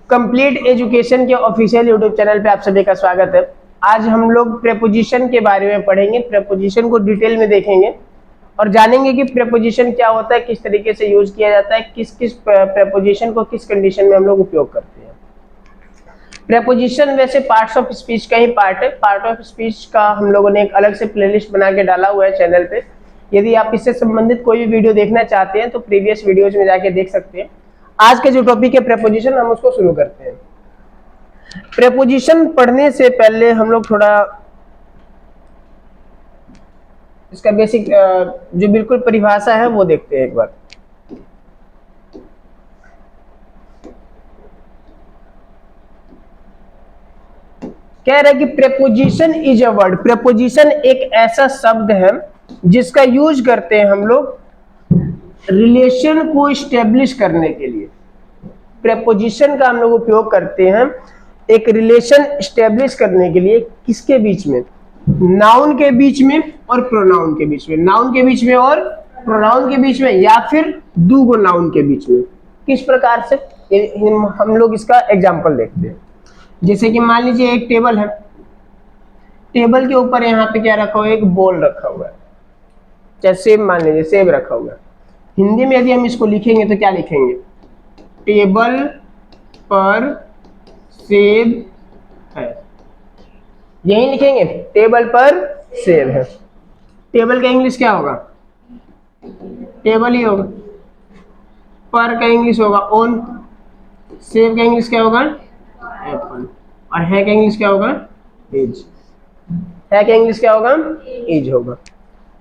Complete education के official YouTube channel पे आप सभी का स्वागत है। आज हम लोग प्रेपोजिशन के बारे में पढ़ेंगे, प्रेपोजिशन को डिटेल में देखेंगे और जानेंगे कि प्रेपोजिशन क्या होता है, किस तरीके से यूज किया जाता है, किस किस प्रेपोजिशन को किस कंडीशन में हम लोग उपयोग करते हैं। प्रेपोजिशन वैसे पार्ट्स ऑफ स्पीच का ही पार्ट है। पार्ट ऑफ स्पीच का हम लोगों ने एक अलग से प्लेलिस्ट बना के डाला हुआ है चैनल पे। यदि आप इससे संबंधित कोई भी वीडियो देखना चाहते हैं तो प्रीवियस वीडियोज में जाके देख सकते हैं। आज के जो टॉपिक है प्रेपोजिशन, हम उसको शुरू करते हैं। प्रेपोजिशन पढ़ने से पहले हम लोग थोड़ा इसका बेसिक जो बिल्कुल परिभाषा है वो देखते हैं एक बार। कह रहा है कि preposition is a word. Preposition एक ऐसा शब्द है जिसका यूज करते हैं हम लोग रिलेशन को स्टेब्लिश करने के लिए। प्रेपोजिशन का हम लोग उपयोग करते हैं एक रिलेशन स्टेब्लिश करने के लिए। किसके बीच में? नाउन के बीच में और प्रोनाउन के बीच में। नाउन के बीच में और प्रोनाउन के बीच में, या फिर दो नाउन के बीच में। किस प्रकार से? हम लोग इसका एग्जांपल देखते हैं। जैसे कि मान लीजिए एक टेबल है, टेबल के ऊपर यहाँ पे क्या रखा हुआ है? एक बॉल रखा हुआ है, चाहे सेब मान लीजिए, सेब रखा हुआ है। हिंदी में यदि हम इसको लिखेंगे तो क्या लिखेंगे? टेबल पर सेब है, यही लिखेंगे, टेबल पर सेब है। टेबल का इंग्लिश क्या होगा? टेबल ही होगा। पर का इंग्लिश होगा ऑन। सेब का इंग्लिश क्या होगा? एप्पल। और है का इंग्लिश क्या होगा? एज। है का इंग्लिश क्या होगा? एज होगा।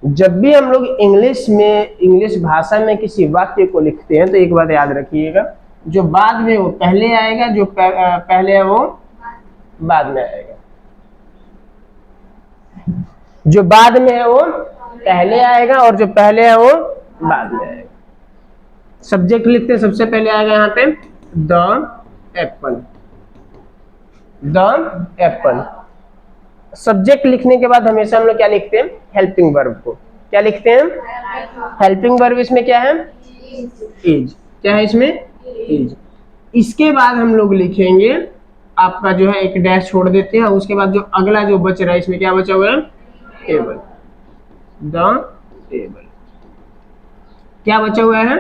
जब भी हम लोग इंग्लिश में, इंग्लिश भाषा में किसी वाक्य को लिखते हैं तो एक बात याद रखिएगा, जो बाद में वो पहले आएगा, जो पहले है वो बाद में आएगा। जो बाद में है वो पहले आएगा और जो पहले है वो बाद में आएगा। सब्जेक्ट लिखते हैं, सबसे पहले आएगा यहाँ पे the Apple. The Apple. Subject लिखने के बाद हमेशा हम लोग क्या लिखते हैं? हेल्पिंग वर्ब को। क्या लिखते हैं? Helping verb. इसमें क्या है? इज। क्या है इसमें? इज। इसके बाद हम लोग लिखेंगे, आपका जो है एक डैश छोड़ देते हैं, उसके बाद जो अगला जो बच रहा है, इसमें क्या बचा हुआ है? टेबल। The table. क्या बचा हुआ है?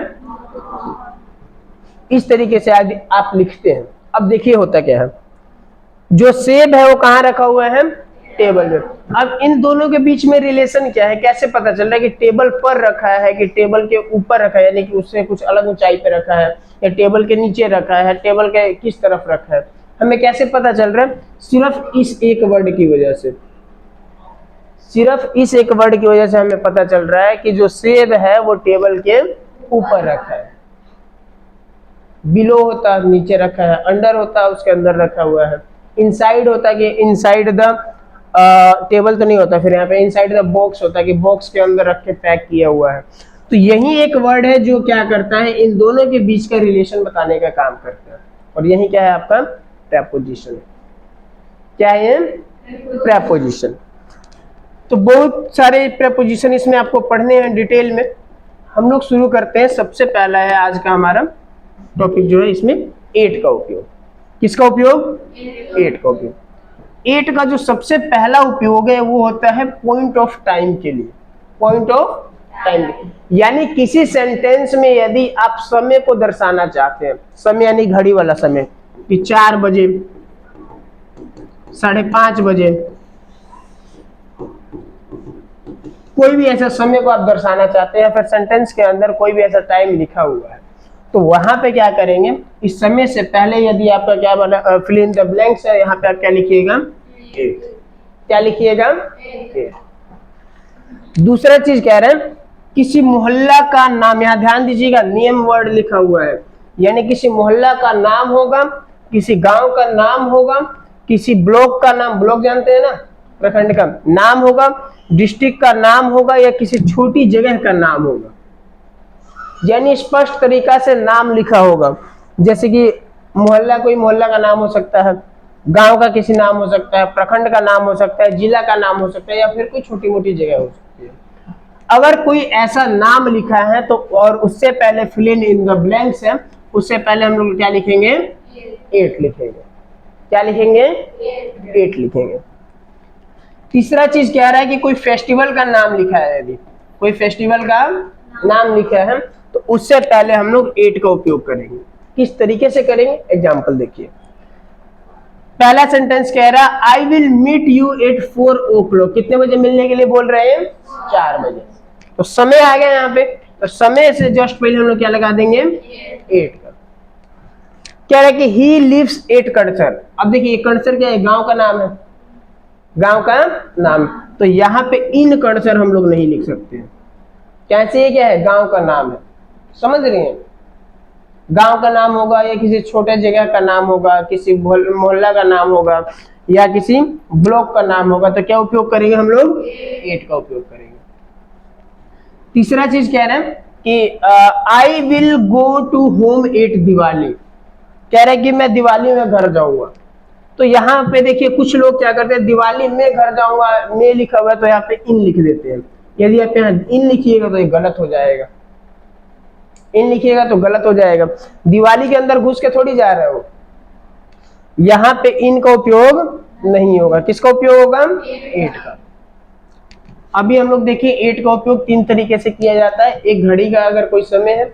इस तरीके से आप लिखते हैं। अब देखिए होता क्या है, जो सेब है वो कहाँ रखा हुआ है? टेबल में। अब इन दोनों के बीच में रिलेशन क्या है? कैसे पता चल रहा है कि टेबल पर रखा है कि टेबल के ऊपर रखा है, यानी कि उससे कुछ अलग ऊंचाई पे रखा है, या टेबल के नीचे रखा है, टेबल के किस तरफ रखा है? हमें कैसे पता चल रहा है? सिर्फ इस एक वर्ड की वजह से। सिर्फ इस एक वर्ड की वजह से हमें पता चल रहा है कि जो सेब है वो टेबल के ऊपर रखा है। बिलो होता है नीचे रखा है, अंडर होता है उसके अंदर रखा हुआ है, इनसाइड होता है कि इनसाइड द टेबल तो नहीं होता, फिर यहाँ पे इनसाइड द बॉक्स होता है कि बॉक्स के अंदर रख के पैक किया हुआ है। तो यही एक वर्ड है जो क्या करता है? इन दोनों के बीच का रिलेशन बताने का काम करता है। और यही क्या है? आपका प्रेपोजिशन। क्या है ये? प्रेपोजिशन। तो बहुत सारे प्रेपोजिशन इसमें आपको पढ़ने हैं डिटेल में। हम लोग शुरू करते हैं। सबसे पहला है आज का हमारा टॉपिक जो है, इसमें एट का उपयोग। किसका उपयोग? एट का उपयोग। एट का जो सबसे पहला उपयोग है वो होता है पॉइंट ऑफ टाइम के लिए। पॉइंट ऑफ टाइम, यानी किसी सेंटेंस में यदि आप समय को दर्शाना चाहते हैं, समय यानी घड़ी वाला समय, कि 4 बजे, 5:30 बजे, कोई भी ऐसा समय को आप दर्शाना चाहते हैं, या फिर सेंटेंस के अंदर कोई भी ऐसा टाइम लिखा हुआ है, तो वहां पे क्या करेंगे? इस समय से पहले यदि आपका क्या बना, फिल इन द ब्लैंक्स है, यहाँ पे आप क्या लिखिएगा? 8। क्या लिखिएगा? 8। दूसरा चीज कह रहे हैं, किसी मोहल्ला का नाम, यहाँ ध्यान दीजिएगा, नेम वर्ड लिखा हुआ है, यानी किसी मोहल्ला का नाम होगा, किसी गांव का नाम होगा, किसी ब्लॉक का नाम, ब्लॉक जानते हैं ना, प्रखंड का नाम होगा, डिस्ट्रिक्ट का नाम होगा, या किसी छोटी जगह का नाम होगा, यानी स्पष्ट तरीका से नाम लिखा होगा। जैसे कि मोहल्ला, कोई मोहल्ला का नाम हो सकता है, गांव का किसी नाम हो सकता है, प्रखंड का नाम हो सकता है, जिला का नाम हो सकता है, या फिर कोई छोटी मोटी जगह हो सकती है। अगर कोई ऐसा नाम लिखा है तो, और उससे पहले फिल इन द ब्लैंक्स है, उससे पहले हम लोग क्या लिखेंगे? 8 लिखेंगे। क्या लिखेंगे? 8 लिखेंगे। तीसरा चीज कह रहा है कि कोई फेस्टिवल का नाम लिखा है, यदि कोई फेस्टिवल का नाम लिखा है तो उससे पहले हम लोग 8 का उपयोग करेंगे। किस तरीके से करेंगे? एग्जाम्पल देखिए। पहला सेंटेंस कह रहा है I will meet you at 4 o'clock। कितने बजे मिलने के लिए बोल रहे हैं? 4 बजे। तो समय आ गया यहाँ पे, तो समय से जस्ट पहले हम लोग क्या लगा देंगे? 8 का। कह रहा है कि ही लिव्स एट कड़सर। अब देखिए कड़सर क्या है? गांव का नाम है, गांव का नाम। तो यहाँ पे इन कड़सर हम लोग नहीं लिख सकते हैं। कैसे? ये क्या है? गांव का नाम है। समझ रही हैं? गांव का नाम होगा या किसी छोटे जगह का नाम होगा, किसी मोहल्ला का नाम होगा या किसी ब्लॉक का नाम होगा, तो क्या उपयोग करेंगे हम लोग? 8 का उपयोग करेंगे। तीसरा चीज कह रहे हैं कि I will go to home at Diwali. कह रहे हैं कि मैं दिवाली में घर जाऊंगा। तो यहाँ पे देखिए कुछ लोग क्या करते हैं, दिवाली में घर जाऊंगा में लिखा हुआ है तो यहाँ पे इन लिख देते हैं। यदि आप यहाँ इन लिखिएगा तो ये गलत हो जाएगा, इन लिखिएगा तो गलत हो जाएगा। दिवाली के अंदर घुस के थोड़ी जा रहे हो। यहाँ पे इन का उपयोग नहीं होगा। किसका उपयोग होगा? 8 का। अभी हम लोग देखिए 8 का उपयोग 3 तरीके से किया जाता है। एक घड़ी का अगर कोई समय है,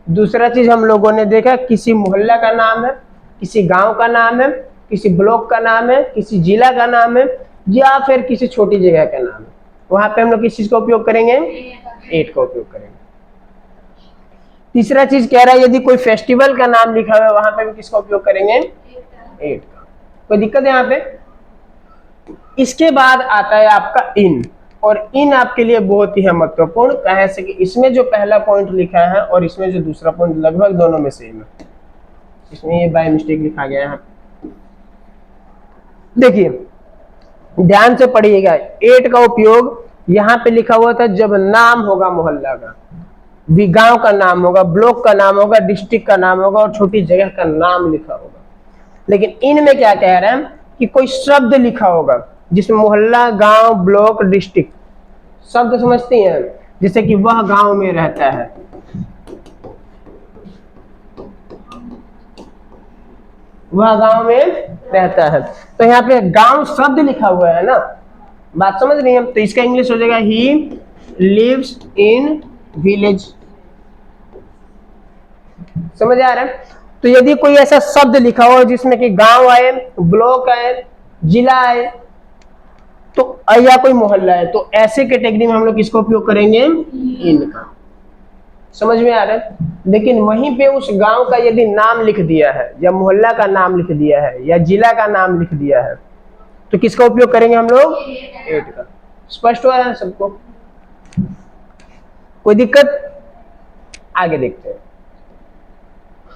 दूसरा चीज हम लोगों ने देखा किसी मोहल्ला का नाम है, किसी गांव का नाम है, किसी ब्लॉक का नाम है, किसी जिला का नाम है या फिर किसी छोटी जगह का नाम है। वहां पे हम लोग किस चीज का उपयोग करेंगे? 8 का उपयोग करेंगे। तीसरा चीज कह रहा है यदि कोई फेस्टिवल का नाम लिखा हुआ है वहां पे भी किसका उपयोग करेंगे? 8 का। कोई दिक्कत है यहाँ पे? इसके बाद आता है आपका इन, और इन आपके लिए बहुत ही है महत्वपूर्ण। कहे से कि इसमें जो पहला पॉइंट लिखा है और इसमें जो दूसरा पॉइंट लगभग दोनों में सेम है। इसमें ये बाय मिस्टेक लिखा गया है। देखिए ध्यान से पढ़िएगा। 8 का उपयोग यहाँ पे लिखा हुआ था जब नाम होगा मोहल्ला का, गांव का नाम होगा, ब्लॉक का नाम होगा, डिस्ट्रिक्ट का नाम होगा और छोटी जगह का नाम लिखा होगा। लेकिन इनमें क्या कह रहे हैं कि कोई शब्द लिखा होगा जिसमें मोहल्ला, गांव, ब्लॉक, डिस्ट्रिक्ट शब्द समझती हैं, जैसे कि वह गांव में रहता है, वह गांव में रहता है। तो यहाँ पे गांव शब्द लिखा हुआ है ना, बात समझ रही हैं? तो इसका इंग्लिश हो जाएगा ही लिव्स इन विलेज। समझ आ रहा है? तो यदि कोई ऐसा शब्द लिखा हो जिसमें कि गांव आए, ब्लॉक आए, जिला आए तो या कोई मोहल्ला है, तो ऐसे कैटेगरी में हम लोग किसका उपयोग करेंगे? इनका। समझ में आ रहा है? लेकिन वहीं पे उस गांव का यदि नाम लिख दिया है या मोहल्ला का नाम लिख दिया है या जिला का नाम लिख दिया है तो किसका उपयोग करेंगे हम लोग? 8 का। स्पष्ट हुआ है सबको? कोई दिक्कत? आगे देखते हैं।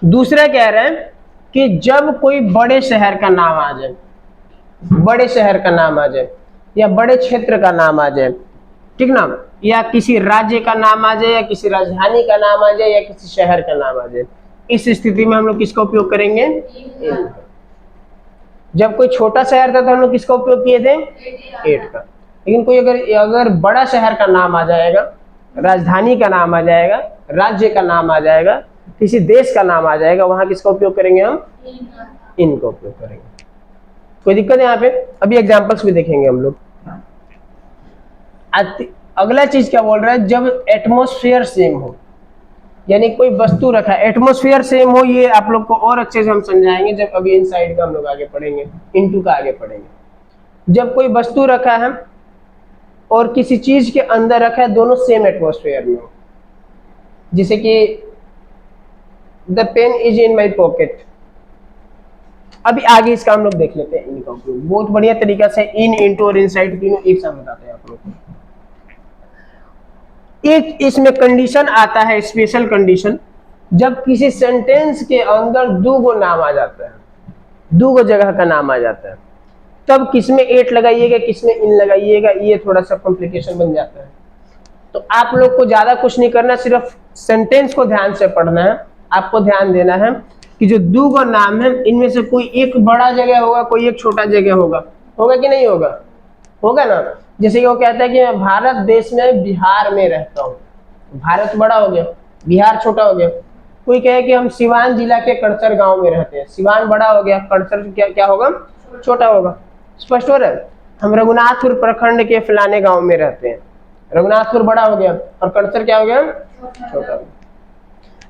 दूसरा कह रहे हैं कि जब कोई बड़े शहर का नाम आ जाए, बड़े शहर का नाम आ जाए या बड़े क्षेत्र का नाम आ जाए, ठीक ना, या किसी राज्य का नाम आ जाए या किसी राजधानी का नाम आ जाए या किसी शहर का नाम आ जाए, इस स्थिति में हम लोग किसका उपयोग करेंगे? जब कोई छोटा शहर था तो हम लोग किसका उपयोग किए थे? 8 का। लेकिन कोई अगर बड़ा शहर का नाम आ जाएगा, राजधानी का नाम आ जाएगा, राज्य का नाम आ जाएगा, किसी देश का नाम आ जाएगा, वहां किसका उपयोग करेंगे हम? इनका उपयोग करेंगे। कोई दिक्कत है यहाँ पे? अभी एग्जांपल्स भी देखेंगे हम लोग। अगला चीज क्या बोल रहा है? जब एटमॉस्फेयर सेम हो, यानी कोई वस्तु रखा है, एटमॉस्फेयर सेम हो, ये आप लोग को और अच्छे से हम समझाएंगे जब अभी इनसाइड का हम लोग आगे पढ़ेंगे, इनटू का आगे पढ़ेंगे। जब कोई वस्तु रखा है और किसी चीज के अंदर रखा है, दोनों सेम एटमॉस्फेयर में हो, जैसे कि the pen is in my pocket. अभी आगे इसका हम लोग देख लेते हैं इनका उपयोग बहुत बढ़िया तरीका से। इन, इनटू और इनसाइड तीनों एक साथ बताते हैं आप लोग को। एक इसमें कंडीशन आता है, स्पेशल कंडीशन, जब किसी सेंटेंस के अंदर दो गो नाम आ जाता है, दो गो जगह का नाम आ जाता है, तब किसमें 8 लगाइएगा, किसमें इन लगाइएगा, ये थोड़ा सा कॉम्प्लिकेशन बन जाता है। तो आप लोग को ज्यादा कुछ नहीं करना, सिर्फ सेंटेंस को ध्यान से पढ़ना है। आपको ध्यान देना है कि जो दो गो नाम है इनमें से कोई एक बड़ा जगह होगा, कोई एक छोटा जगह होगा। होगा कि नहीं होगा? होगा ना। जैसे कि वो कहता है कि मैं भारत देश में बिहार में रहता हूँ। भारत बड़ा हो गया, बिहार छोटा हो गया। कोई कहे कि हम सिवान जिला के कड़सर गांव में रहते हैं, सिवान बड़ा हो गया, कड़सर क्या क्या होगा, छोटा होगा। स्पष्ट हो रहा है। हम रघुनाथपुर प्रखंड के फलाने गांव में रहते हैं, रघुनाथपुर बड़ा हो गया और कड़सर क्या हो गया, छोटा हो गया।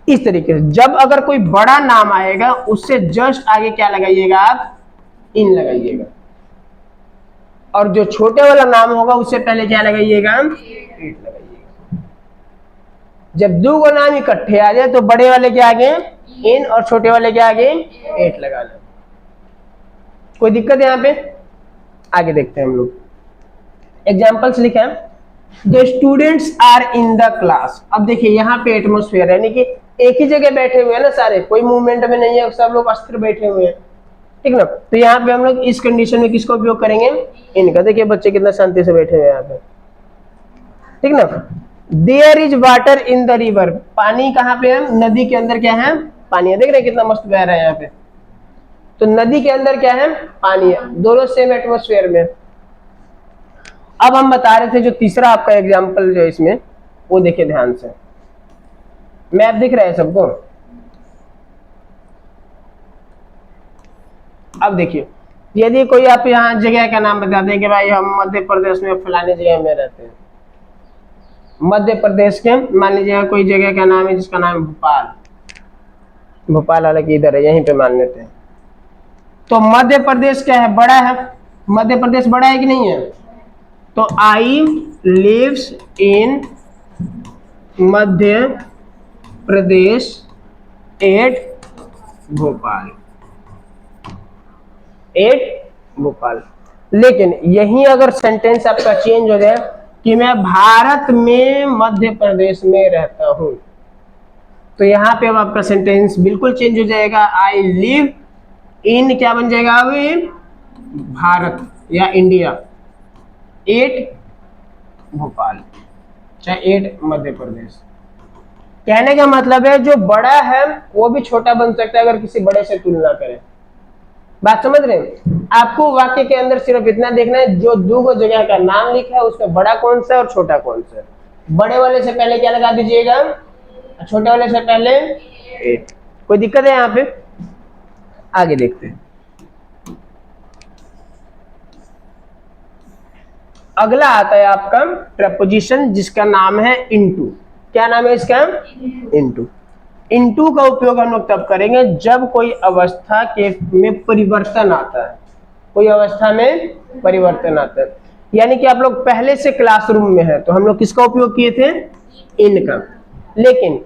इस तरीके से जब अगर कोई बड़ा नाम आएगा उससे जस्ट आगे क्या लगाइएगा आप, इन लगाइएगा, और जो छोटे वाला नाम होगा उससे पहले क्या लगाइएगा, एट लगाइएगा। जब दो गो नाम इकट्ठे आ जाए तो बड़े वाले के आगे इन और छोटे वाले के आगे एट लगा लें। कोई दिक्कत है यहाँ पे? आगे देखते हैं हम लोग। एग्जाम्पल्स लिखे हैं, the students are in the class. अब देखिए यहाँ पे एटमोस्फेयर यानी कि एक ही जगह बैठे हुए हैं ना सारे, कोई मूवमेंट में नहीं है, सब लोग अस्थिर बैठे हुए हैं, ठीक ना। तो यहाँ पे हम लोग इस कंडीशन में किसका उपयोग करेंगे, इनका। देखिए बच्चे कितना शांति से बैठे हुए हैं यहाँ पे, ठीक ना। There is water in the river. पानी कहाँ पे है, नदी के अंदर क्या है, पानी है। देख रहे हैं कितना मस्त बह रहा है यहाँ पे। तो नदी के अंदर क्या है, पानी है, दोनों सेम एटमोस्फेयर में। अब हम बता रहे थे जो तीसरा आपका एग्जाम्पल जो इसमें, वो देखिए ध्यान से, मैप दिख रहा है सबको। अब देखिए यदि कोई आप यहाँ जगह का नाम बताते हैं कि भाई हम मध्य प्रदेश में फलाने जगह में रहते हैं, मध्य प्रदेश के मान लीजिए कोई जगह का नाम है जिसका नाम भोपाल, भोपाल हालांकि इधर है, यहीं पे मान लेते हैं। तो मध्य प्रदेश क्या है, बड़ा है, मध्य प्रदेश बड़ा है कि नहीं है। तो I lives in Madhya Pradesh at Bhopal, at Bhopal. लेकिन यही अगर सेंटेंस आपका चेंज हो जाए कि मैं भारत में मध्य प्रदेश में रहता हूं, तो यहां पे अब आपका सेंटेंस बिल्कुल चेंज हो जाएगा। आई लिव इन क्या बन जाएगा अभी, भारत या इंडिया, एट भोपाल, चाहे एट मध्य प्रदेश। कहने का मतलब है जो बड़ा है वो भी छोटा बन सकता है अगर किसी बड़े से तुलना करें। बात समझ रहे हैं? आपको वाक्य के अंदर सिर्फ इतना देखना है, जो दो जगह का नाम लिखा है उसमें बड़ा कौन सा है और छोटा कौन सा है। बड़े वाले से पहले क्या लगा दीजिएगा, छोटे वाले से पहले एट। कोई दिक्कत है यहाँ पे? आगे देखते हैं। अगला आता है आपका प्रपोजिशन जिसका नाम है इनटू। क्या नाम है इसका, इनटू। इनटू का उपयोग हम लोग तब करेंगे जब कोई अवस्था के में परिवर्तन आता है, कोई अवस्था में परिवर्तन आता है। यानी कि आप लोग पहले से क्लासरूम में है तो हम लोग किसका उपयोग किए थे, इन का। लेकिन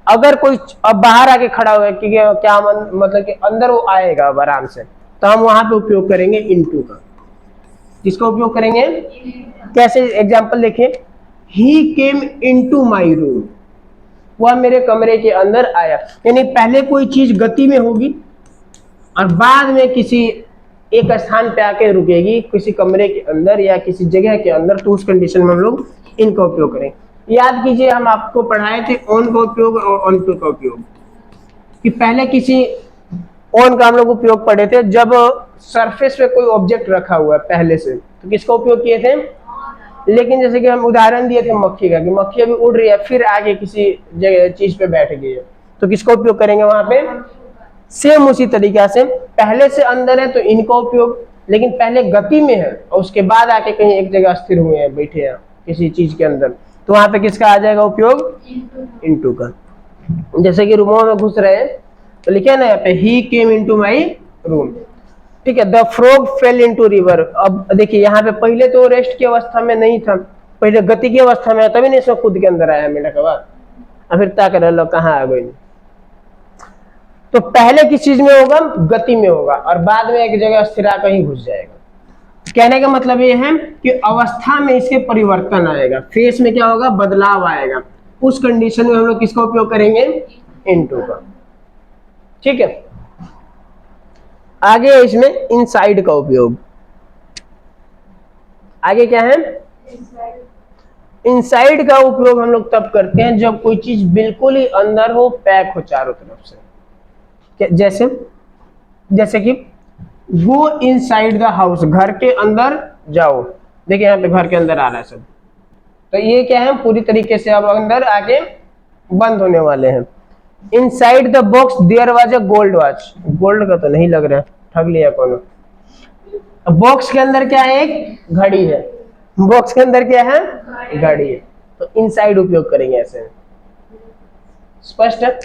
अगर कोई अब बाहर आके खड़ा हुआ है कि क्या मतलब कि अंदर वो आएगा अब आराम से, तो हम वहां पे उपयोग करेंगे इनटू का। किसका उपयोग करेंगे, कैसे, एग्जाम्पल देखिए, ही केम इनटू माई रूम, वह मेरे कमरे के अंदर आया। यानी पहले कोई चीज गति में होगी और बाद में किसी एक स्थान पे आके रुकेगी, किसी कमरे के अंदर या किसी जगह के अंदर, तो उस कंडीशन में हम लोग इनका उपयोग करेंगे। याद कीजिए हम आपको पढ़ाए थे ऑन का उपयोग और ऑन टू का उपयोग, कि पहले किसी ऑन का हम लोग उपयोग पढ़े थे जब सरफेस पे कोई ऑब्जेक्ट रखा हुआ है पहले से, तो किसका उपयोग किए थे। लेकिन जैसे कि हम उदाहरण दिए थे मक्खी का, कि मक्खी अभी उड़ रही है फिर आगे किसी जगह चीज पे बैठ गई है, तो किसका उपयोग करेंगे वहां पे। सेम उसी तरीका से पहले से अंदर है तो इनका उपयोग, लेकिन पहले गति में है और उसके बाद आके कहीं एक जगह स्थिर हुए हैं, बैठे हैं किसी चीज के अंदर, तो वहां पे किसका आ जाएगा उपयोग, इनटू का। जैसे कि रूमों में घुस रहे हैं तो लिखे ना यहाँ पे, ही केम इनटू माई रूम, ठीक है। The frog fail into river. अब देखिए यहाँ पे पहले तो रेस्ट की अवस्था में नहीं था, पहले गति की अवस्था में, तभी नहीं इसमें खुद के अंदर आया मिनट के बाद, और फिर ताक लो कहाँ आ गई। तो पहले किस चीज में होगा, गति में होगा, और बाद में एक जगह स्थिरा कहीं घुस जाएगा। कहने का मतलब ये है कि अवस्था में इसके परिवर्तन आएगा, फेस में क्या होगा, बदलाव आएगा। उस कंडीशन में हम लोग किसका उपयोग करेंगे, इनटू का, ठीक है। आगे इसमें इनसाइड का उपयोग। आगे क्या है, इनसाइड का उपयोग हम लोग तब करते हैं जब कोई चीज बिल्कुल ही अंदर हो, पैक हो चारों तरफ से। जैसे कि गो इनसाइड द हाउस, घर के अंदर जाओ। देखिए यहाँ पे घर के अंदर आ रहा है सब, तो ये क्या है, पूरी तरीके से अब अंदर आके बंद होने वाले हैं। Inside the box there was a gold watch. Gold का तो नहीं लग रहा है, ठग लिया कौन। बॉक्स के अंदर क्या है, एक घड़ी है। बॉक्स के अंदर क्या है, घड़ी है। तो इनसाइड उपयोग करेंगे ऐसे। स्पष्ट है।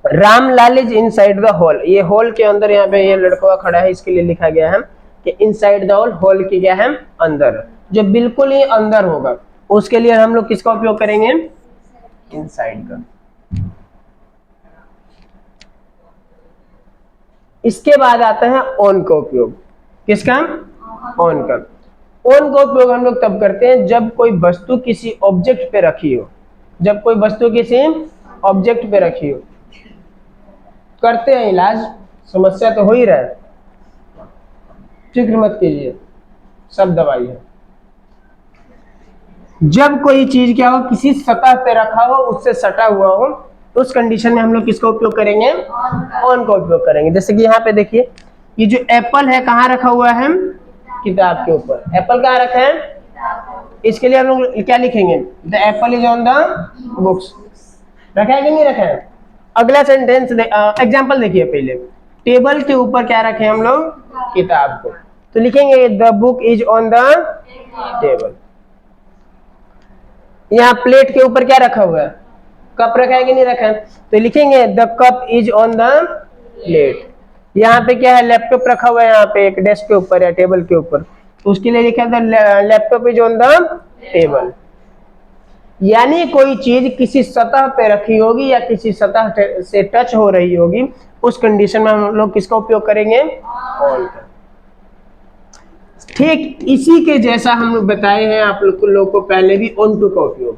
Ramlal is inside the hall, ये हॉल के अंदर, यहाँ पे ये लड़का खड़ा है, इसके लिए लिखा गया है कि इनसाइड द हॉल, हॉल की क्या है, अंदर, जो बिल्कुल ही अंदर होगा, उसके लिए हम लोग किसका उपयोग करेंगे, इनसाइड का। इसके बाद आता है ऑन का उपयोग। किसका, ऑन का। ऑन का उपयोग हम लोग तब करते हैं जब कोई वस्तु किसी ऑब्जेक्ट पे रखी हो, जब कोई वस्तु किसी ऑब्जेक्ट पे रखी हो। करते हैं इलाज, समस्या तो हो ही रहा है, फिक्र मत कीजिए, सब दवाई है। जब कोई चीज क्या हो, किसी सतह पे रखा हो, उससे सटा हुआ हो, तो उस कंडीशन में हम लोग किसका उपयोग करेंगे, ऑन का उपयोग करेंगे। जैसे कि यहाँ पे देखिए, ये जो एप्पल है कहाँ रखा हुआ है, किताब के ऊपर। एप्पल कहाँ रखा है, इसके लिए हम लोग क्या लिखेंगे, the Apple is on the books. रखा है कि नहीं रखा है। अगला सेंटेंस एग्जांपल देखिए पहले, टेबल के ऊपर क्या रखे हम लोग, किताब को, तो लिखेंगे the book is on the table. यहाँ प्लेट के ऊपर क्या रखा हुआ है, कप रखा है कि नहीं रखा है, तो लिखेंगे the cup is on the plate. यहाँ पे क्या है, लैपटॉप रखा हुआ है, यहाँ पे एक डेस्क के ऊपर या टेबल के ऊपर, तो उसके लिए लिखा है laptop is on the table. यानी कोई चीज किसी सतह पे रखी होगी या किसी सतह से टच हो रही होगी, उस कंडीशन में हम लोग किसका उपयोग करेंगे, ऑन का। ठीक इसी के जैसा हम लोग बताए हैं आप लोग को पहले भी, ऑन टू का उपयोग,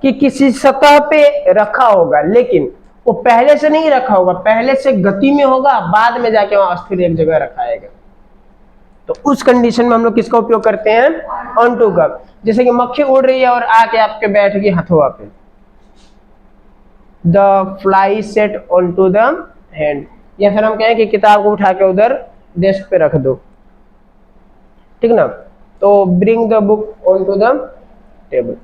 कि किसी सतह पे रखा होगा, लेकिन वो पहले से नहीं रखा होगा, पहले से गति में होगा, बाद में जाके वहां अस्थिर एक जगह रखाएगा, तो उस कंडीशन में हम लोग किसका उपयोग करते हैं, ऑन टू का। जैसे कि मक्खी उड़ रही है और आके आपके बैठ गई हथुआ पे, the fly sat onto the hand, या फिर हम कहें कि किताब को उठा के उधर डेस्क पे रख दो, ठीक ना। तो bring the book onto the table,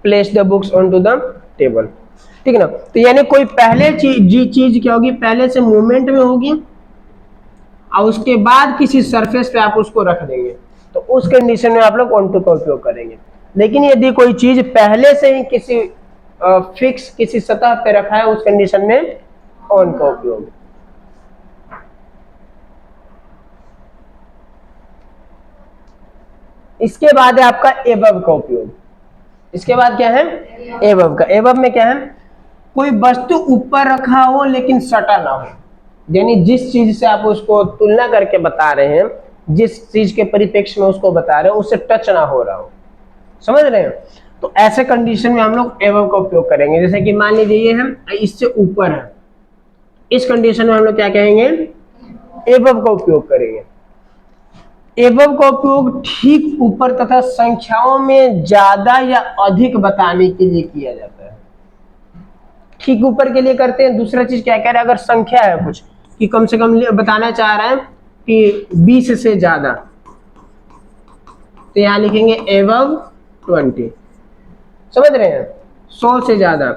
place the books onto the table, ठीक ना। तो यानी कोई पहले चीज क्या होगी, पहले से मूवमेंट में होगी, और उसके बाद किसी सरफेस पे आप उसको रख देंगे, तो उस कंडीशन में आप लोग ऑन टू का उपयोग करेंगे। लेकिन यदि कोई चीज पहले से ही किसी फिक्स किसी सतह पे रखा है, उस कंडीशन में ऑन का उपयोग। इसके बाद है आपका एबव का उपयोग। इसके बाद क्या है, एबव का। एबव में क्या है, कोई वस्तु ऊपर रखा हो लेकिन सटा ना हो, यानी जिस चीज से आप उसको तुलना करके बता रहे हैं, जिस चीज के परिप्रेक्ष्य में उसको बता रहे हो, उससे टच ना हो रहा हो, समझ रहे हैं। तो ऐसे कंडीशन में हम लोग एबव का उपयोग करेंगे। जैसे कि मान लीजिए ये है, इससे ऊपर है, इस कंडीशन में हम लोग क्या कहेंगे, एबव का उपयोग करेंगे। एबव का उपयोग ठीक ऊपर तथा संख्याओं में ज्यादा या अधिक बताने के लिए किया जाता है। ठीक ऊपर के लिए करते हैं। दूसरा चीज क्या कह रहे हैं, अगर संख्या है कुछ कि कम से कम बताना चाह रहे हैं कि 20 से ज्यादा, तो यहां लिखेंगे एबव 20, समझ रहे हैं। 100 से ज्यादा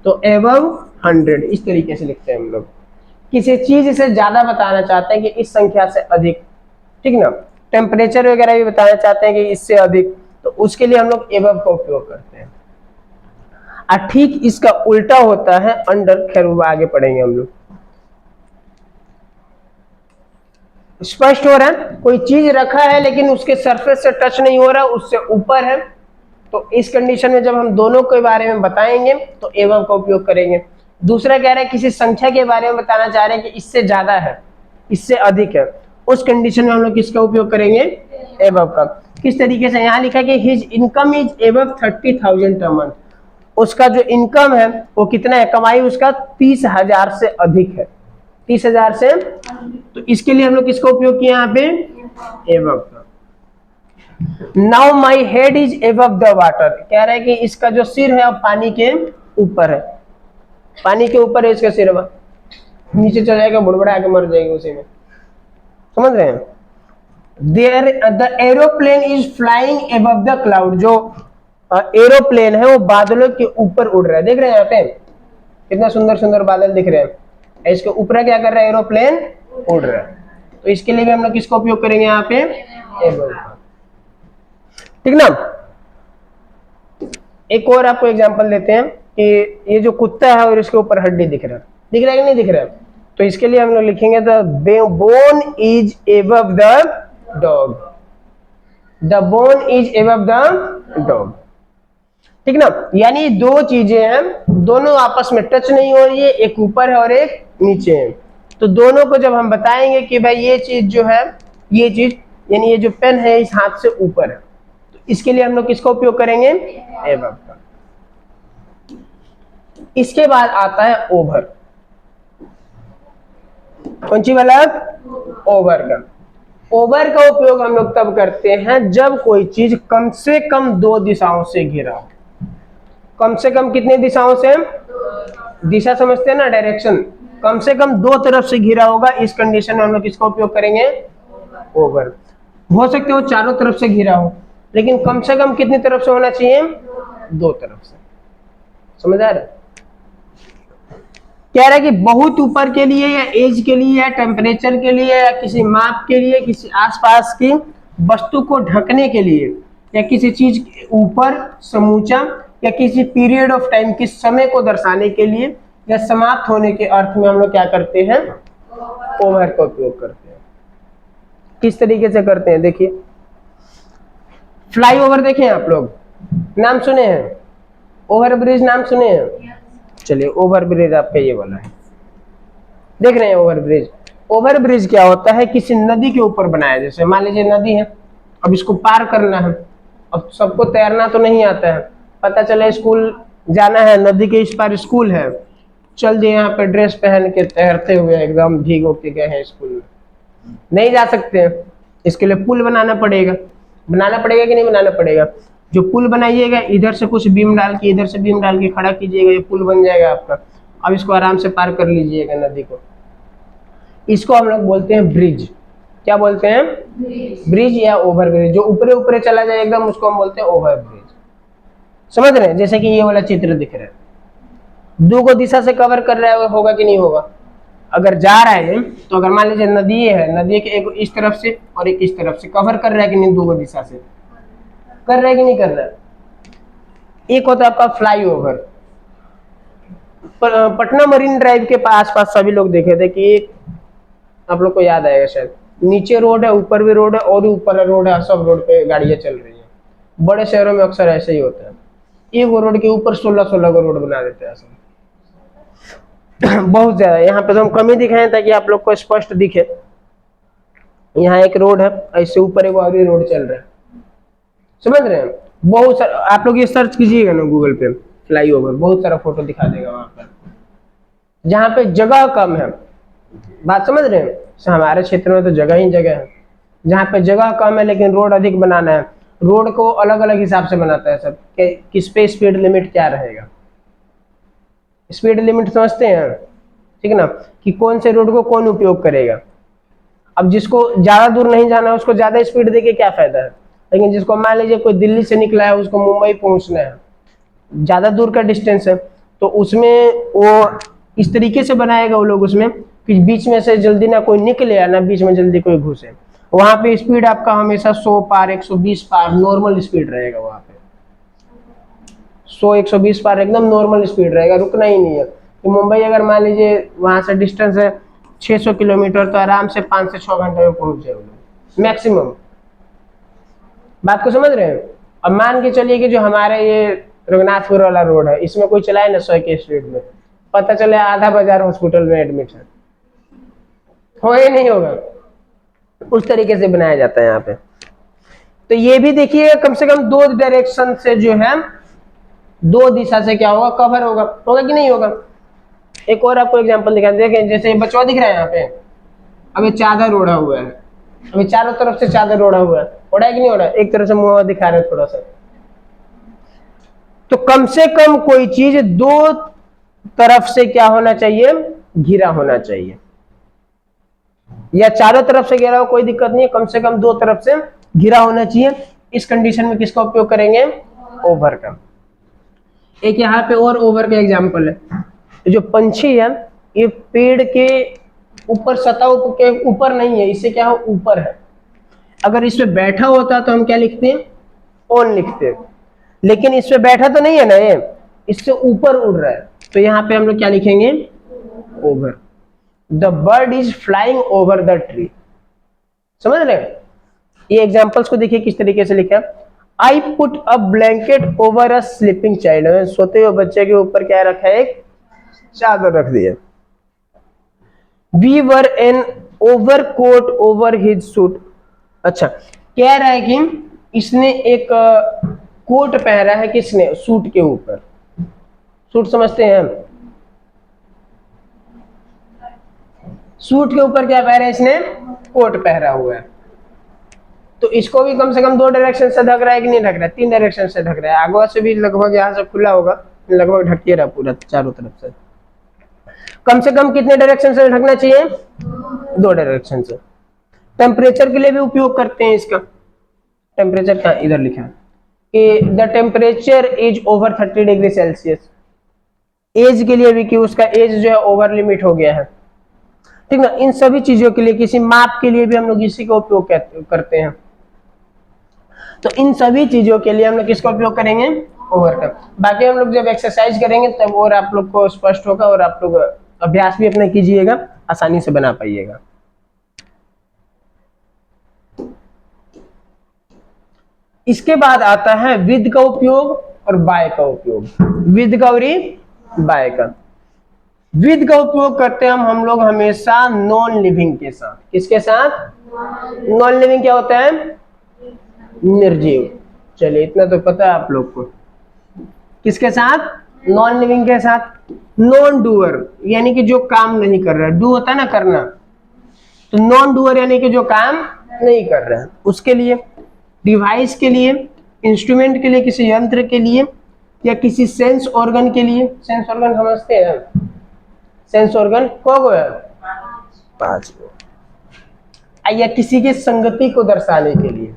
तो एबव 100, इस तरीके से लिखते हैं हम लोग। किसी चीज से ज्यादा बताना चाहते हैं कि इस संख्या से अधिक, ठीक ना। टेम्परेचर वगैरह भी बताना चाहते हैं कि इससे अधिक, तो उसके लिए हम लोग एबव का उपयोग करते हैं। और ठीक इसका उल्टा होता है अंडर, खैर वो आगे पढ़ेंगे हम लोग। स्पष्ट हो रहा है, कोई चीज रखा है लेकिन उसके सरफेस से टच नहीं हो रहा, उससे ऊपर है, तो इस कंडीशन में जब हम दोनों के बारे में बताएंगे तो एबव का उपयोग करेंगे। दूसरा कह रहा है किसी संख्या के बारे में बताना चाह रहे हैं कि इससे ज्यादा है, इससे अधिक है, उस कंडीशन में हम लोग किसका उपयोग करेंगे, एबव का। किस तरीके से, यहाँ लिखा है कि his income is above 30,000 a month, उसका जो इनकम है वो कितना है, कमाई उसका 30,000 से अधिक है, 30,000 से। तो इसके लिए हम लोग किसका उपयोग किया यहाँ पे, एबव का। Now my head is above the water, कह रहा है कि इसका जो सिर है वो पानी के ऊपर है, पानी के ऊपर है इसका सिर, नीचे चल जाएगा, बुड़बड़ा के मर जाएगा उसी में, समझ रहे हैं। There the aeroplane is flying above the cloud, जो एरोप्लेन है वो बादलों के ऊपर उड़ रहा है, देख रहे हैं यहाँ पे, कितना सुंदर सुंदर बादल दिख रहे हैं। इसके ऊपर क्या कर रहा है, एरोप्लेन उड़ रहा है। तो इसके लिए भी हम लोग किसका उपयोग करेंगे यहाँ पे, एबव का, ठीक ना। एक और आपको एग्जांपल देते हैं कि ये जो कुत्ता है और इसके ऊपर हड्डी दिख रहा है, दिख रहा है कि नहीं दिख रहा है। तो इसके लिए हम लोग लिखेंगे the bone is above the dog, the bone is above the dog, ठीक ना। यानी दो चीजें हैं, दोनों आपस में टच नहीं हो रही है, एक ऊपर है और एक नीचे है। तो दोनों को जब हम बताएंगे कि भाई ये चीज जो है, ये चीज यानी ये जो पेन है इस हाथ से ऊपर है, तो इसके लिए हम लोग किसका उपयोग करेंगे, एबव का। इसके बाद आता है ओवर। कौन सी वाला, ओवर का। ओवर का उपयोग हम लोग तब करते हैं जब कोई चीज कम से कम दो दिशाओं से घिरा हो। कम से कम कितनी दिशाओं से, दिशा समझते हैं ना, डायरेक्शन, कम से कम दो तरफ से घिरा होगा, इस कंडीशन में हम लोग किसका उपयोग करेंगे, ओवर। हो सकते हो चारों तरफ से घिरा हो, लेकिन कम से कम कितनी तरफ से होना चाहिए, दो तरफ से। समझ आ रहा है। कह रहा है कि बहुत ऊपर के लिए या एज के लिए या टेम्परेचर के लिए या किसी माप के लिए, किसी आसपास की वस्तु को ढकने के लिए, या किसी चीज के ऊपर समूचा, या किसी पीरियड ऑफ टाइम, किस समय को दर्शाने के लिए, या समाप्त होने के अर्थ में हम लोग क्या करते हैं, ओवर का उपयोग करते हैं। किस तरीके से करते हैं देखिए, फ्लाईओवर देखें आप लोग, नाम सुने हैं, ओवर ब्रिज नाम सुने हैं। चलिए ओवर ब्रिज आपका ये वाला है, देख रहे हैं ओवर ब्रिज। ओवर ब्रिज क्या होता है, किसी नदी के ऊपर बनाया, जैसे मान लीजिए नदी है, अब इसको पार करना है। अब सबको तैरना तो नहीं आता है, पता चले स्कूल जाना है, नदी के इस पार स्कूल है, चल दिए यहाँ पे ड्रेस पहन के तैरते हुए एकदम भीगो के गए हैं स्कूल में, नहीं जा सकते हैं। इसके लिए पुल बनाना पड़ेगा, बनाना पड़ेगा कि नहीं बनाना पड़ेगा। जो पुल बनाइएगा, इधर से कुछ बीम डाल के, इधर से बीम डाल के खड़ा कीजिएगा, ये पुल बन जाएगा आपका। अब इसको आराम से पार कर लीजिएगा नदी को। इसको हम लोग बोलते हैं ब्रिज। क्या बोलते हैं, ब्रिज या ओवर ब्रिज। जो ऊपरे ऊपरे चला जाए एकदम, उसको हम बोलते हैं ओवर ब्रिज। समझ रहे हैं। जैसे कि ये वाला चित्र दिख रहा है, दो को दिशा से कवर कर रहा है, होगा कि नहीं होगा। अगर जा रहा है तो अगर मान लीजिए नदी है, नदी के एक इस तरफ से और एक इस तरफ से, कवर कर रहा है कि नहीं, दो को दिशा से कर रहा है कि नहीं कर रहा है। एक होता है आपका फ्लाईओवर। पटना मरीन ड्राइव के आस पास सभी लोग देखे थे कि एक, आप लोग को याद आएगा शायद, नीचे रोड है, ऊपर भी रोड है, और ऊपर रोड है, सब रोड पे गाड़ियां चल रही है। बड़े शहरों में अक्सर ऐसे ही होता है, एक रोड के ऊपर 16-16 को रोड बना देते हैं ऐसा। बहुत ज्यादा। यहाँ पे तो हम कम ही दिखाएं ताकि आप लोग को स्पष्ट दिखे। यहाँ एक रोड है, ऐसे ऊपर एक और रोड चल रहा है, समझ रहे हैं। बहुत सारा, आप लोग ये सर्च कीजिएगा ना गूगल पे, फ्लाईओवर, बहुत सारा फोटो दिखा देगा वहां पर। जहाँ पे जगह कम है, बात समझ रहे हैं। हमारे क्षेत्र में तो जगह ही जगह है। जहाँ पे जगह कम है लेकिन रोड अधिक बनाना है, रोड को अलग अलग हिसाब से बनाता है सब, किस पे स्पीड लिमिट क्या रहेगा। स्पीड लिमिट समझते हैं, ठीक है ना, कि कौन से रोड को कौन उपयोग करेगा। अब जिसको ज्यादा दूर नहीं जाना है उसको ज्यादा स्पीड देके क्या फायदा है, लेकिन जिसको मान लीजिए कोई दिल्ली से निकला है, उसको मुंबई पहुंचना है, ज्यादा दूर का डिस्टेंस है, तो उसमें वो इस तरीके से बनाएगा वो लोग उसमें कि बीच में से जल्दी ना कोई निकले या ना बीच में जल्दी कोई घुसे। वहां पे स्पीड आपका हमेशा 100 पार 120 पार नॉर्मल स्पीड रहेगा। वहां पे 100-120 पार एकदम नॉर्मल स्पीड रहेगा, रुकना ही नहीं है। तो मुंबई अगर मान लीजिए वहां से डिस्टेंस है 600 किलोमीटर, तो आराम से 5 से 6 घंटे में पहुंच जाए मैक्सिमम। बात को समझ रहे हैं। अब मान के चलिए कि जो हमारे ये रघुनाथपुर वाला रोड है, इसमें कोई चलाए ना 100 की स्पीड में, पता चले आधा बाजार हॉस्पिटल में एडमिट है, हो ही नहीं होगा। उस तरीके से बनाया जाता है यहाँ पे। तो ये भी देखिए, कम से कम दो डायरेक्शन से जो है, दो दिशा से क्या होगा, कवर होगा, होगा कि नहीं होगा। एक और आपको एग्जांपल दिखा दें, जैसे बचवा दिख रहा है यहाँ पे, अब ये चादर ओढ़ा हुआ है, अभी चारों तरफ से चादर ओढ़ा हुआ है, ओढ़ा है कि नहीं ओढ़ा, एक तरह से मुंह दिखा रहे हैं थोड़ा सा। तो कम से कम कोई चीज दो तरफ से क्या होना चाहिए, घिरा होना चाहिए, या चारों तरफ से घिरा हो कोई दिक्कत नहीं है, कम से कम दो तरफ से घिरा होना चाहिए। इस कंडीशन में किसका उपयोग करेंगे, ओवर का। एक यहाँ पे और ओवर का एग्जांपल है, जो पंछी है ये पेड़ के ऊपर, सतह के ऊपर नहीं है, इससे क्या हो, ऊपर है। अगर इस पे बैठा होता तो हम क्या लिखते हैं, ऑन लिखते हैं, लेकिन इस पे बैठा तो नहीं है ना, ये इससे ऊपर उड़ रहा है, तो यहाँ पे हम लोग क्या लिखेंगे, over. The bird is flying over the tree. समझ रहे हैं? ये एग्जांपल्स को देखिए किस तरीके से लिखा। I put a blanket over a sleeping child, सोते हुए बच्चे के ऊपर क्या रखा है, एक चादर रख दी है। We wore an overcoat over his suit. अच्छा, कह रहा है कि इसने एक कोट पहना है, किसने, सूट के ऊपर। सूट समझते हैं हम, सूट के ऊपर क्या पहना है इसने, कोट पहना हुआ है। तो इसको भी कम से कम 2 डायरेक्शन से ढक रहा है कि नहीं ढक रहा है, 3 डायरेक्शन से ढक रहा है। आगे से भी लगभग यहाँ से खुला होगा, लगभग ढक के रहा पूरा चारों तरफ से। कम से कम कितने डायरेक्शन से ढकना चाहिए, 2 डायरेक्शन से। टेम्परेचर के लिए भी उपयोग करते हैं इसका। टेम्परेचर क्या इधर लिखा है कि the temperature is over 30 degree Celsius. Age के लिए भी कि उसका एज जो है ओवर लिमिट हो गया है, ठीक ना। इन सभी चीजों के लिए, किसी माप के लिए भी हम लोग इसी का उपयोग करते हैं। तो इन सभी चीजों के लिए हम लोग किसका उपयोग करेंगे, ओवर का। बाकी हम लोग जब एक्सरसाइज करेंगे तब और आप लोग को स्पष्ट होगा, और आप लोग अभ्यास भी अपना कीजिएगा, आसानी से बना पाइएगा। इसके बाद आता है विद का उपयोग और बाय का उपयोग। विद का और बाय का। विद का उपयोग करते हैं हम लोग हमेशा नॉन लिविंग के साथ। किसके साथ, नॉन लिविंग क्या होता है, निर्जीव। चलिए इतना तो पता है आप लोग को। किसके साथ, नॉन लिविंग के साथ। नॉन डूअर यानी कि जो काम नहीं कर रहा, डू होता है ना करना, तो नॉन डूअर यानी कि जो काम नहीं कर रहा है, उसके लिए। डिवाइस के लिए, इंस्ट्रूमेंट के लिए, किसी यंत्र के लिए, या किसी सेंस ऑर्गन के लिए। सेंस ऑर्गन समझते हैं, सेंस ऑर्गन को है 5, या किसी की संगति को दर्शाने के लिए।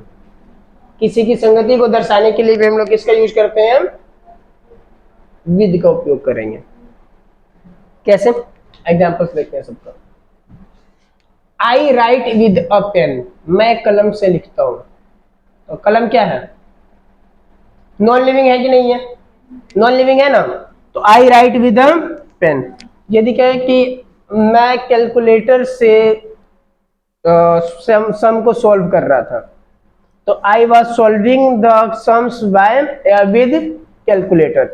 किसी की संगति को दर्शाने के लिए भी हम लोग किसका यूज करते हैं, विद का उपयोग करेंगे। कैसे, एग्जांपल्स देखते हैं सबका। आई राइट विद अ पेन, मैं कलम से लिखता हूं। तो कलम क्या है, नॉन लिविंग है कि नहीं है, नॉन लिविंग है ना। तो आई राइट विद अ पेन। यदि कहे कि मैं कैलकुलेटर से सम को सॉल्व कर रहा था, तो I was solving the sums by with calculator,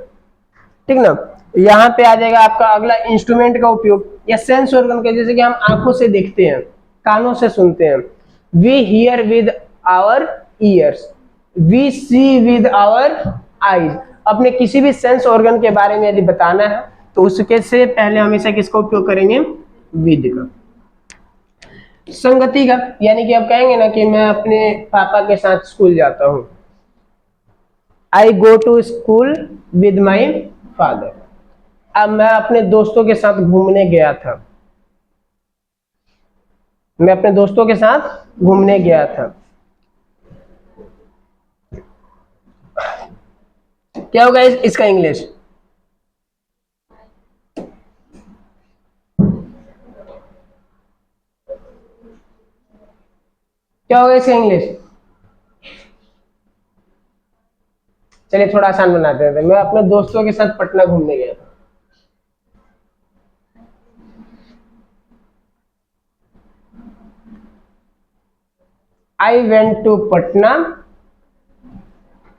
ठीक ना। यहाँ पे आ जाएगा आपका अगला इंस्ट्रूमेंट का उपयोग या सेंस ऑर्गन का, जैसे कि हम आंखों से देखते हैं, कानों से सुनते हैं। We hear with our ears, we see with our eyes. अपने किसी भी सेंस ऑर्गन के बारे में यदि बताना है तो उसके से पहले हमेशा किसका उपयोग करेंगे, विद का। संगति का, यानी कि आप कहेंगे ना कि मैं अपने पापा के साथ स्कूल जाता हूं। I go to school with my father. अब मैं अपने दोस्तों के साथ घूमने गया था, मैं अपने दोस्तों के साथ घूमने गया था। क्या होगा इसका इंग्लिश, क्या होगा इसका इंग्लिश। चलिए थोड़ा आसान बनाते हैं। मैं अपने दोस्तों के साथ पटना घूमने गया था। I went to Patna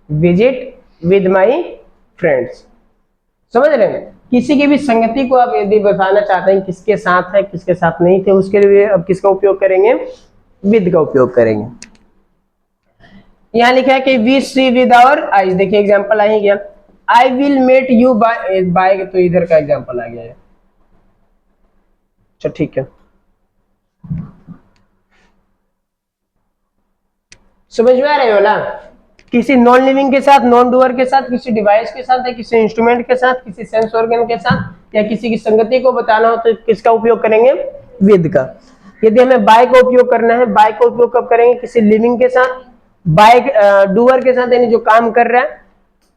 visit with my friends. समझ रहे हैं, किसी की भी संगति को आप यदि बताना चाहते हैं किसके साथ है किसके साथ नहीं थे, उसके लिए अब किसका उपयोग करेंगे, विद का उपयोग करेंगे। यहां लिखा है कि we see with our eyes. देखिए एग्जांपल आ ही गया। I will meet you by, by तो इधर का एग्जांपल आ गया है। अच्छा ठीक है, समझ में आ रहे हो ना। किसी नॉन लिविंग के साथ, नॉन डूअर के साथ, किसी डिवाइस के साथ, या किसी इंस्ट्रूमेंट के साथ, किसी सेंस ऑर्गन के साथ, या किसी की संगति को बताना हो तो किसका उपयोग करेंगे, विद का। यदि हमें बाय का उपयोग करना है, बाय का उपयोग कब करेंगे, किसी लिविंग के साथ, बाय डूअर के साथ, यानी जो काम कर रहा है,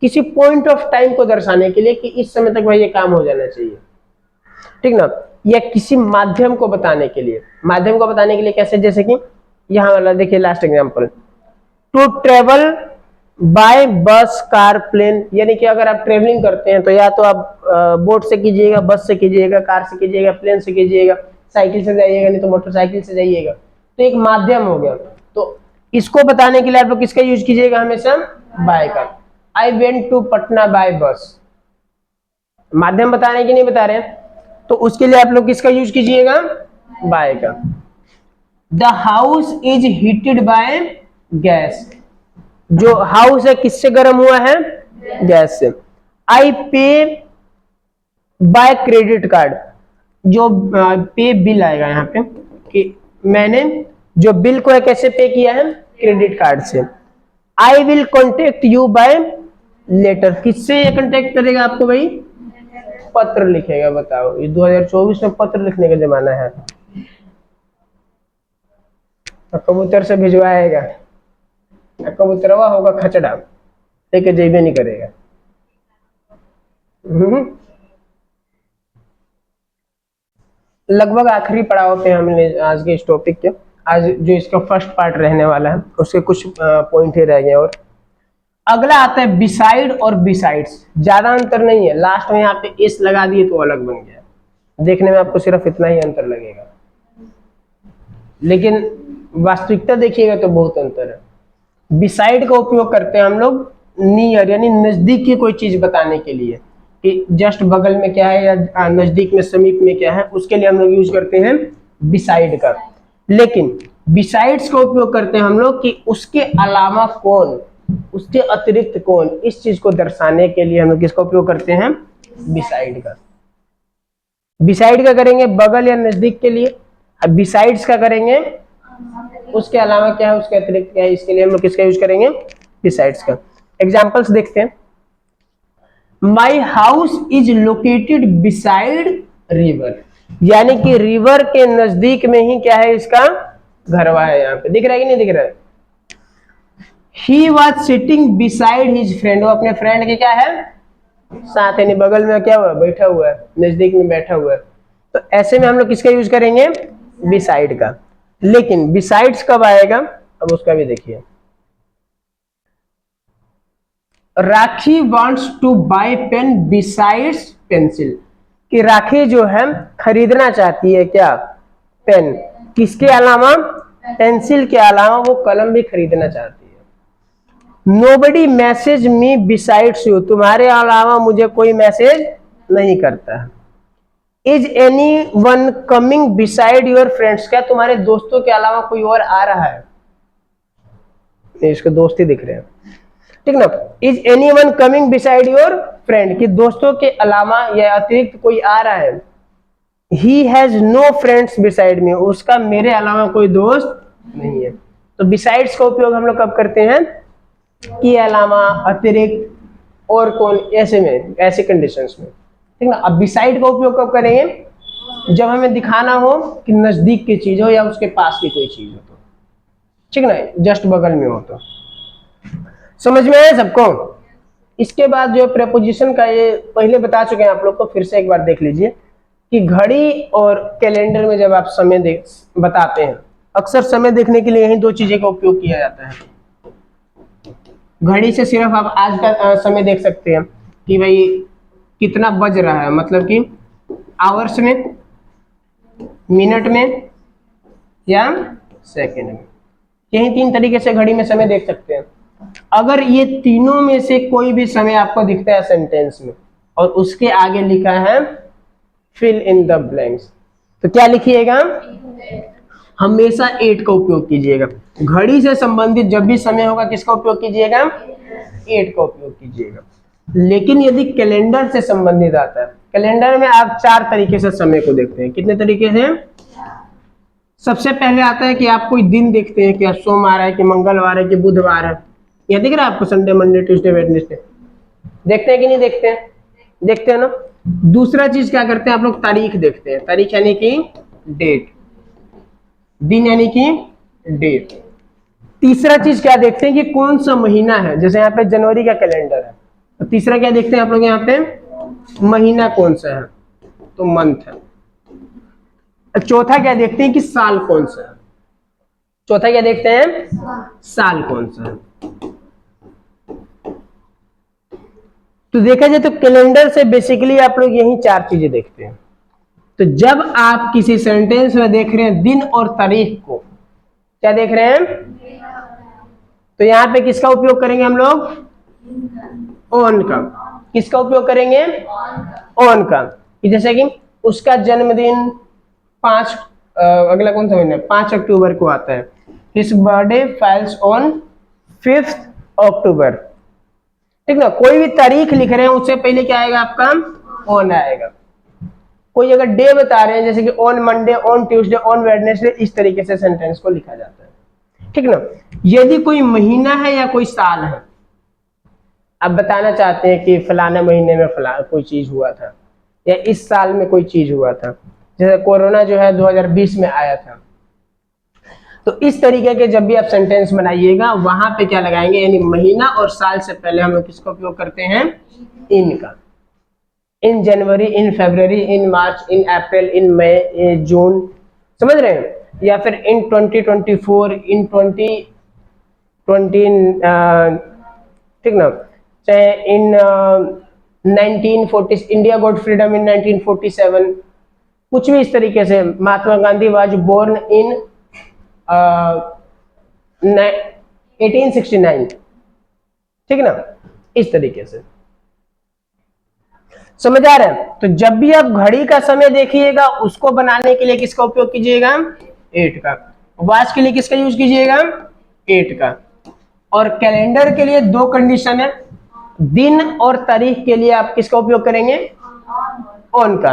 किसी पॉइंट ऑफ टाइम को दर्शाने के लिए कि इस समय तक भाई ये काम हो जाना चाहिए। ठीक ना, या किसी माध्यम को बताने के लिए, माध्यम को बताने के लिए कैसे, जैसे कि यहां वाला देखिए last example, to travel by bus car plane, यानी कि अगर आप ट्रेवलिंग करते हैं तो या तो आप बोट से कीजिएगा, बस से कीजिएगा, कार से कीजिएगा, प्लेन से कीजिएगा, साइकिल से जाइएगा, नहीं तो मोटरसाइकिल से जाइएगा, तो एक माध्यम हो गया। तो इसको बताने के लिए आप लोग किसका यूज कीजिएगा, हमेशा बाय का। I went to Patna by bus, माध्यम बताने की नहीं बता रहे हैं, तो उसके लिए आप लोग किसका यूज कीजिएगा, बाय का। The house is heated by gas, जो हाउस है किससे गर्म हुआ है, गैस से। आई पे बाय क्रेडिट कार्ड, जो पे बिल आएगा यहाँ पे कि मैंने जो बिल को है कैसे पे किया है, क्रेडिट कार्ड से। I will contact you by letter, किससे ये कॉन्टेक्ट करेगा आपको भाई, पत्र लिखेगा। बताओ, ये 2024 में पत्र लिखने का जमाना है, कबूतर से भिजवाएगा, कबूतरवा होगा खचड़ा, लेके जेबे नहीं करेगा। लगभग आखिरी पड़ाव पे हमने आज के इस टॉपिक के, आज जो इसका फर्स्ट पार्ट रहने वाला है उसके कुछ पॉइंट ही रह गए। और अगला आता है बिसाइड और बिसाइड्स, ज्यादा अंतर नहीं है, लास्ट में यहाँ पे एस लगा दिए तो अलग बन गया, देखने में आपको सिर्फ इतना ही अंतर लगेगा, लेकिन वास्तविकता देखिएगा तो बहुत अंतर है। बिसाइड का उपयोग करते हैं हम लोग नियर, यानी नजदीक की कोई चीज बताने के लिए, कि जस्ट बगल में क्या है या नजदीक में समीप में क्या है, उसके लिए हम लोग यूज करते हैं बिसाइड का। लेकिन बिसाइड्स का उपयोग करते हैं हम लोग कि उसके अलावा कौन, उसके अतिरिक्त कौन, इस चीज को दर्शाने के लिए हम लोग किसका उपयोग करते हैं, बिसाइड का। बिसाइड का करेंगे बगल या नजदीक के लिए, अब बिसाइड्स का करेंगे उसके अलावा क्या है, उसके अतिरिक्त क्या है, इसके लिए हम लोग किसका यूज करेंगे, बिसाइड्स का। एग्जांपल्स देखते हैं। My house is located beside river, यानी कि रिवर के नजदीक में ही क्या है, इसका घरवा है। यहाँ पे दिख रहा है कि नहीं दिख रहा है। He was sitting beside his friend, वो अपने फ्रेंड के क्या है, साथ, यानी बगल में क्या हुआ, बैठा हुआ है, नजदीक में बैठा हुआ है। तो ऐसे में हम लोग किसका यूज करेंगे, बिसाइड का। लेकिन बिसाइड्स कब आएगा, अब उसका भी देखिए। Rakhi wants to buy pen besides pencil, कि राखी जो है खरीदना चाहती है क्या, पेन, किसके अलावा, पेंसिल के अलावा वो कलम भी खरीदना चाहती है। Nobody message me besides you, तुम्हारे अलावा मुझे कोई मैसेज नहीं करता है। Is any one coming beside your friends, क्या तुम्हारे दोस्तों के अलावा कोई और आ रहा है, इसके दोस्त ही दिख रहे हैं, ठीक ना। Is any one coming beside your friend, कि दोस्तों के अलावा या अतिरिक्त कोई आ रहा है। He has no friends beside me, उसका मेरे अलावा कोई दोस्त नहीं है। तो बिसाइड्स का उपयोग हम लोग कब करते हैं, के अलावा, अतिरिक्त, और कौन, ऐसे में, ऐसे कंडीशंस में, ठीक ना। अब बिसाइड का उपयोग कब करेंगे, जब हमें दिखाना हो कि नजदीक की चीज हो या उसके पास की कोई चीज हो, तो ठीक ना, जस्ट बगल में हो तो। समझ में आया सबको। इसके बाद जो प्रेपोजिशन का, ये पहले बता चुके हैं आप लोग को, फिर से एक बार देख लीजिए कि घड़ी और कैलेंडर में जब आप समय बताते हैं, अक्सर समय देखने के लिए यही दो चीजें का उपयोग किया जाता है। घड़ी से सिर्फ आप आज का समय देख सकते हैं कि भाई कितना बज रहा है, मतलब कि आवर्स में, मिनट में या सेकंड में, यही तीन तरीके से घड़ी में समय देख सकते हैं। अगर ये तीनों में से कोई भी समय आपको दिखता है सेंटेंस में और उसके आगे लिखा है फिल इन द ब्लैंक्स, तो क्या लिखिएगा, हमेशा 8 का उपयोग कीजिएगा। घड़ी से संबंधित जब भी समय होगा किसका उपयोग कीजिएगा, 8 का उपयोग कीजिएगा। लेकिन यदि कैलेंडर से संबंधित आता है, कैलेंडर में आप 4 तरीके से समय को देखते हैं। कितने तरीके से, सबसे पहले आता है कि आप कोई दिन देखते हैं कि सोमवार है कि मंगलवार है कि बुधवार है, यह दिख रहा है आपको, संडे, मंडे, ट्यूसडे, वेडनेसडे, देखते हैं कि नहीं देखते हैं, देखते हैं ना। दूसरा चीज क्या करते हैं आप लोग, तारीख देखते हैं, तारीख यानी कि डेट, दिन यानी कि डेट। तीसरा चीज क्या देखते हैं कि कौन सा महीना है, जैसे यहाँ पे जनवरी का कैलेंडर है, तो तीसरा क्या देखते हैं आप लोग यहाँ पे, महीना कौन सा है, तो मंथ है। चौथा क्या देखते हैं कि साल कौन सा है। चौथा क्या देखते हैं, साल कौन सा है। तो देखा जाए तो कैलेंडर से बेसिकली आप लोग यही 4 चीजें देखते हैं। तो जब आप किसी सेंटेंस में देख रहे हैं दिन और तारीख को, क्या देख रहे हैं, तो यहां पे किसका उपयोग करेंगे हम लोग, ऑन का। किसका उपयोग करेंगे, ऑन का। जैसे कि उसका जन्मदिन 5 अगला कौन सा महीना, 5 अक्टूबर को आता है। His birthday falls on 5th अक्टूबर। ठीक ना, कोई भी तारीख लिख रहे हैं उससे पहले क्या आएगा आपका, ऑन आएगा। कोई अगर डे बता रहे हैं जैसे कि on Monday, on Tuesday, on Wednesday, इस तरीके से सेंटेंस को लिखा जाता है। ठीक ना। यदि कोई महीना है या कोई साल है, आप बताना चाहते हैं कि फलाने महीने में फलाना कोई चीज हुआ था या इस साल में कोई चीज हुआ था, जैसे कोरोना जो है 2020 में आया था, तो इस तरीके के जब भी आप सेंटेंस बनाइएगा वहां पे क्या लगाएंगे, यानी महीना और साल से पहले हम लोग किसका उपयोग करते हैं, इन का। इन जनवरी, इन फरवरी, इन मार्च, इन अप्रैल, इन मई, इन जून, समझ रहे हैं। या फिर इन 2024, इन 2020, ठीक ना, चाहे इन 1940 इंडिया गॉट फ्रीडम इन 1947, कुछ भी इस तरीके से। Mahatma Gandhi was born in 1869, ठीक ना, इस तरीके से। समझ आ रहा है। तो जब भी आप घड़ी का समय देखिएगा उसको बनाने के लिए किसका उपयोग कीजिएगा, 8 का। वॉच के लिए किसका यूज कीजिएगा, 8 का। और कैलेंडर के लिए 2 कंडीशन है, दिन और तारीख के लिए आप किसका उपयोग करेंगे, ऑन का।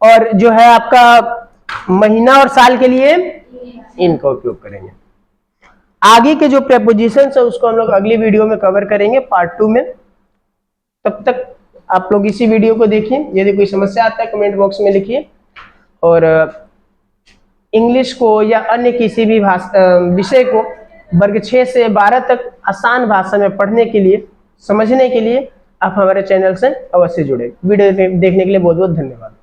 और जो है आपका महीना और साल के लिए इनका उपयोग करेंगे। आगे के जो प्रेपोजिशंस है उसको हम लोग अगली वीडियो में कवर करेंगे, पार्ट 2 में। तब तक आप लोग इसी वीडियो को देखिए। यदि कोई समस्या आता है कमेंट बॉक्स में लिखिए। और इंग्लिश को या अन्य किसी भी विषय को वर्ग 6 से 12 तक आसान भाषा में पढ़ने के लिए, समझने के लिए आप हमारे चैनल से अवश्य जुड़े। वीडियो देखने के लिए बहुत बहुत धन्यवाद।